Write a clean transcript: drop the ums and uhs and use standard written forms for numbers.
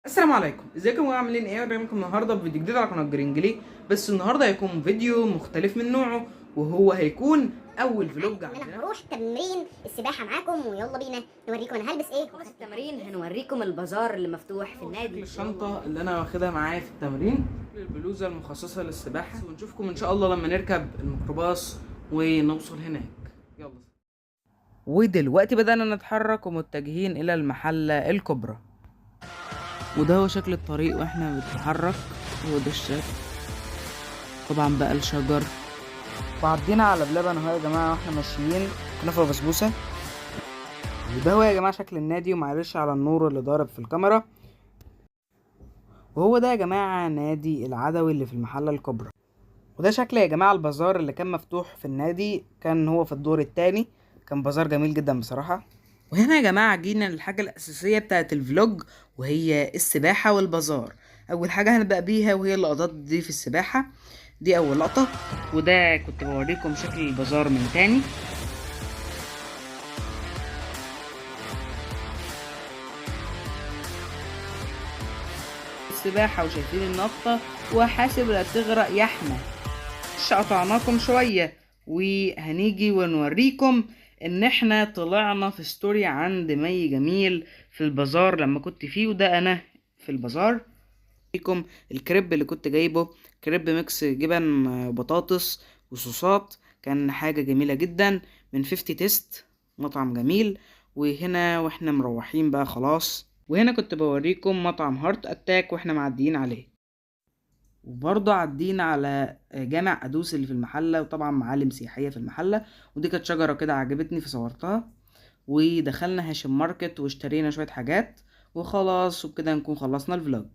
السلام عليكم، ازيكم يا جماعه؟ عاملين ايه؟ راجع لكم النهارده بفيديو جديد على قناه جرينجلي. بس النهارده هيكون فيديو مختلف من نوعه، وهو هيكون اول فلوج ان انا عندنا. هروح تمرين السباحه معاكم ويلا بينا نوريكم انا هلبس ايه. خلص التمرين هنوريكم البازار اللي مفتوح في شكل النادي. الشنطه اللي انا واخدها معايا في التمرين، البلوزه المخصصه للسباحه، ونشوفكم ان شاء الله لما نركب الميكروباص ونوصل هناك. يلا. ودلوقتي بدأنا نتحرك ومتجهين الى المحله الكبرى، وده هو شكل الطريق واحنا بنتحرك. هو ده الشكل، طبعا بقى الشجر، وعدينا على بلبن اهو يا جماعه واحنا ماشيين كنافه وبسبوسه. وده هو يا جماعه شكل النادي، ومعلش على النور اللي ضارب في الكاميرا. وهو ده يا جماعه نادي العدوي اللي في المحله الكبرى. وده شكل يا جماعه البازار اللي كان مفتوح في النادي، كان هو في الدور التاني. كان بازار جميل جدا بصراحه. وهنا يا جماعه جينا للحاجه الاساسيه بتاعه الفلوج، وهي السباحه والبازار. اول حاجه هنبدا بيها وهي اللقطات دي في السباحه. دي اول لقطه، وده كنت بوريكم شكل البازار من تاني. السباحة وشايفين النطة، وحاسب لا تغرق يا احمد. قطعناكم شوية، وهنيجي ونوريكم ان احنا طلعنا في ستوري عند مي جميل في البازار لما كنت فيه، وده انا في البازار. لكم الكريب اللي كنت جايبه، كريب ميكس جبن بطاطس وصوصات، كان حاجة جميلة جدا من 50 تيست، مطعم جميل. وهنا واحنا مروحين بقى خلاص، وهنا كنت بوريكم مطعم هارت اتاك واحنا معديين عليه. وبرضه عدينا على جامع أدوس اللي في المحلة، وطبعا معالم سياحية في المحلة. ودي كانت شجرة كده عجبتني فصورتها. ودخلنا هاشم ماركت واشترينا شوية حاجات وخلاص، وبكده نكون خلصنا الفلوج.